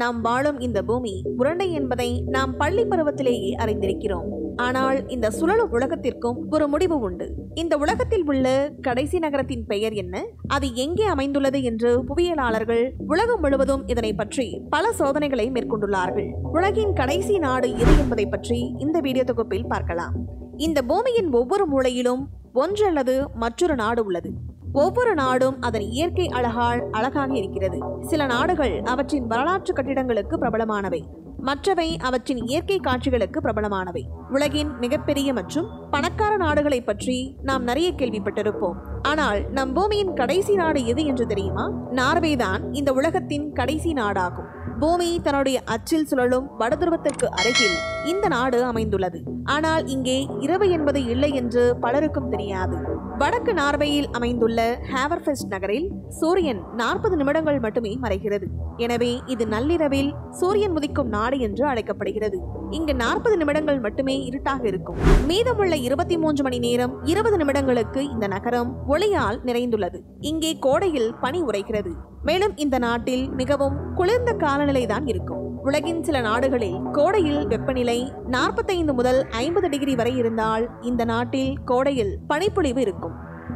நாம் வாழும் இந்த பூமி உருண்டை என்பதை நாம் பள்ளி பருவத்திலேயே அறிந்திருக்கிறோம். ஆனால் இந்த சுழலும் உலகத்திற்கும் ஒரு முடிவு உண்டு. இந்த உலகத்தில் உள்ள கடைசி நகரத்தின் பெயர் என்ன, அது எங்கே அமைந்துள்ளது என்று புவியியலாளர்கள் உலகம் முழுவதும் இதனை பற்றி பல சோதனைகளை மேற்கொண்டுள்ளார்கள். உலகின் கடைசி நாடு எது என்பதை பற்றி இந்த வீடியோ தொகுப்பில் பார்க்கலாம். இந்த பூமியின் ஒவ்வொரு மூலையிலும் ஒன்று அல்லது மற்றொரு நாடு உள்ளது. ஒவ்வொரு நாடும் அதன் இயற்கை அழகால் அழகாக இருக்கிறது. சில நாடுகள் அவற்றின் வரலாற்று கட்டிடங்களுக்கு பிரபலமானவை, மற்றவை அவற்றின் இயற்கை காட்சிகளுக்கு பிரபலமானவை. உலகின் மிகப்பெரிய மற்றும் பணக்கார நாடுகளை பற்றி நாம் நிறைய கேள்விப்பட்டிருப்போம். ஆனால் நம் பூமியின் கடைசி நாடு எது என்று தெரியுமா? நார்வே தான் இந்த உலகத்தின் கடைசி நாடாகும். பூமி தன்னுடைய அச்சில் சுழலும் வடதுருவத்திற்கு அருகில் இந்த நாடு அமைந்துள்ளது. ஆனால் இங்கே இரவு என்பது இல்லை என்று பலருக்கும் தெரியாது. வடக்கு நார்வேயில் அமைந்துள்ள ஹேவர்ஃபெஸ்ட் நகரில் சூரியன் 40 நிமிடங்கள் மட்டுமே மறைகிறது. எனவே இது நள்ளிரவில் சூரியன் உதிக்கும் நாடு என்று அழைக்கப்படுகிறது. இங்கு 40 நிமிடங்கள் மட்டுமே இருட்டாக இருக்கும். மீதமுள்ள 23 மணி நேரம் 20 நிமிடங்களுக்கு இந்த நகரம் ஒளியால் நிறைந்துள்ளது. இங்கே கோடையில் பனி உறைகிறது. மேலும் இந்த நாட்டில் மிகவும் குளிர்ந்த காலநிலை தான் இருக்கும். உலகின் சில நாடுகளில் கோடையில் வெப்பநிலை 45 முதல் 50 டிகிரி வரை இருந்தால் இந்த நாட்டில் கோடையில் பனிப்பொழிவு இருக்கும்.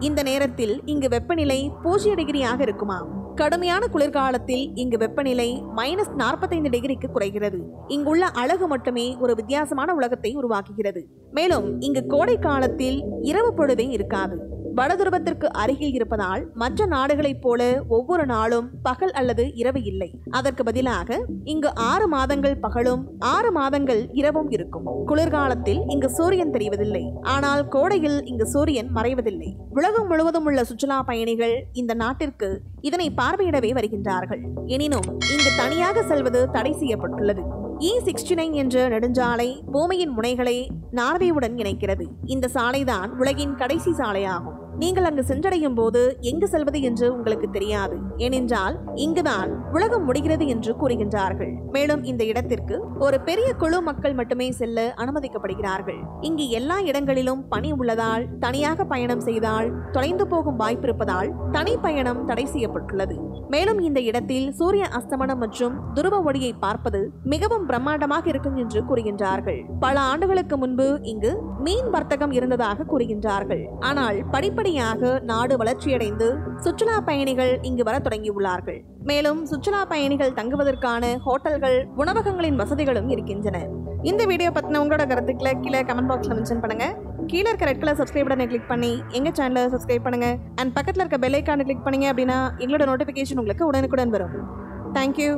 இந்த நேரத்தில் இங்கு வெப்பநிலை 0 டிகிரியாக இருக்குமா? கடுமையான குளிர்காலத்தில் இங்கு வெப்பநிலை -45 டிகிரிக்கு குறைகிறது. இங்குள்ள அழகு மட்டுமே ஒரு வித்தியாசமான உலகத்தை உருவாக்குகிறது. மேலும் இங்கு கோடை காலத்தில் இரவு பொழுதே இருக்காது. வடதுருவத்திற்கு அருகில் இருப்பதால் மற்ற நாடுகளைப் போல ஒவ்வொரு நாளும் பகல் அல்லது இரவு இல்லை. அதற்கு பதிலாக இங்கு 6 மாதங்கள் பகலும் 6 மாதங்கள் இரவும் இருக்கும். குளிர்காலத்தில் இங்கு சூரியன் தெரிவதில்லை, ஆனால் கோடையில் இங்கு சூரியன் மறைவதில்லை. உலகம் முழுவதும் உள்ள சுற்றுலா பயணிகள் இந்த நாட்டிற்கு இதனை பார்வையிடவே வருகின்றார்கள். எனினும் இங்கு தனியாக செல்வது தடை செய்யப்பட்டுள்ளது. E69 என்ற நெடுஞ்சாலை பூமியின் முனைகளை நார்வேவுடன் இணைக்கிறது. இந்த சாலைதான் உலகின் கடைசி சாலையாகும். நீங்கள் அங்கு சென்றடையும் போது எங்கு செல்வது என்று உங்களுக்கு தெரியாது. ஏனென்றால் இங்குதான் உலகம் முடிகிறது என்று கூறுகின்றார்கள். மேலும் இந்த இடத்திற்கு ஒரு பெரிய குழு மக்கள் மட்டுமே செல்ல அனுமதிக்கப்படுகிறார்கள். இங்கு எல்லா இடங்களிலும் பனி உள்ளதால் தனியாக பயணம் செய்தால் தொலைந்து போகும் வாய்ப்பு இருப்பதால் தனி பயணம் தடை செய்யப்பட்டுள்ளது. மேலும் இந்த இடத்தில் சூரிய அஸ்தமனம் மற்றும் துருவ ஒளியை பார்ப்பது மிகவும் பிரம்மாண்டமாக இருக்கும் என்று கூறுகின்றார்கள். பல ஆண்டுகளுக்கு முன்பு இங்கு மீன் வர்த்தகம் இருந்ததாக கூறுகின்றார்கள். ஆனால் படிப்படியாக நாடு வளர்ச்சியடைந்து சுற்றுலா பயணிகள் இங்கு வர தொடங்கியுள்ளார்கள். மேலும் சுற்றுலா பயணிகள் தங்குவதற்கான ஹோட்டல்கள், உணவகங்களின் வசதிகளும் இருக்கின்றன. இந்த வீடியோ பத்தின உங்களோட கருத்துக்களை கீழே கமெண்ட் பாக்ஸ்ல மென்ஷன் பண்ணுங்க. கீழே இருக்க ரெட் கலர் சப்ஸ்கிரைப் பட்டனை கிளிக் பண்ணி எங்க சேனலை சப்ஸ்கிரைப் பண்ணுங்க. அண்ட் பக்கத்துல இருக்க பெல் ஐகானை கிளிக் பண்ணீங்க அப்படின்னா எங்களோட நோட்டிபிகேஷன் உங்களுக்கு உடனுக்குடன் வரும். தேங்க்யூ.